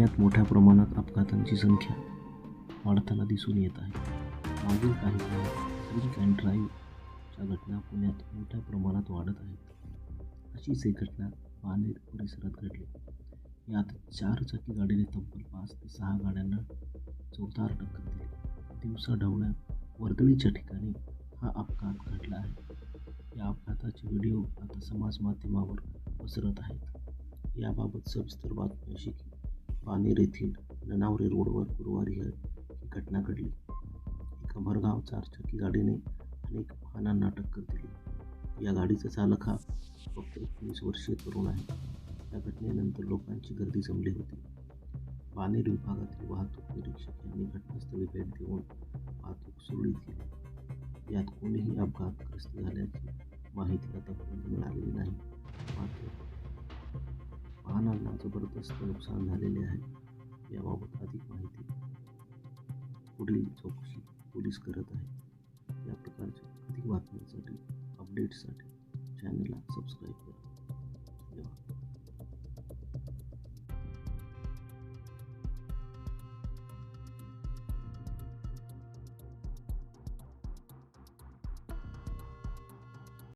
पुण्यात मोठ्या प्रमाणात अपघातांची संख्या वाढताना दिसून येत आहे. मागील काही काळात ड्रिंक अँड ड्राईव्हच्या घटना पुण्यात मोठ्या प्रमाणात वाढत आहेत. अशीच एक घटना पानेर परिसरात घडली. यात 4 चाकी गाडीने तब्बल 5 ते 6 गाड्यांना जोरदार टक्कर दिली. दिवसाढवळ्या वर्दळीच्या ठिकाणी हा अपघात घडला आहे. या अपघाताचे व्हिडिओ आता समाज माध्यमावर पसरत आहेत. याबाबत सविस्तर बातमी अशी की पानेर येथील ननावरे रोडवर गुरुवारी ही घटना घडली. एका भरधाव 4 चाकी गाडीने अनेक वाहनांना टक्कर दिली. या गाडीचा चालक हा फक्त 19 वर्षीय तरुण आहे. या घटनेनंतर लोकांची गर्दी जमली होती. पानेर विभागातील वाहतूक निरीक्षक यांनी घटनास्थळी भेट देऊन वाहतूक सुरळीत केली. यात कोणीही अपघातग्रस्त झाल्याची माहिती आतापर्यंत मिळालेली नाही. मात्र वाहनांना जबरदस्त नुकसान झालेले आहे. याबाबत अधिक माहिती पुढील चौकशी पोलीस करत आहेत. या प्रकारच्या अधिक बातम्यांसाठी अपडेट्ससाठी चॅनलला सबस्क्राईब करा.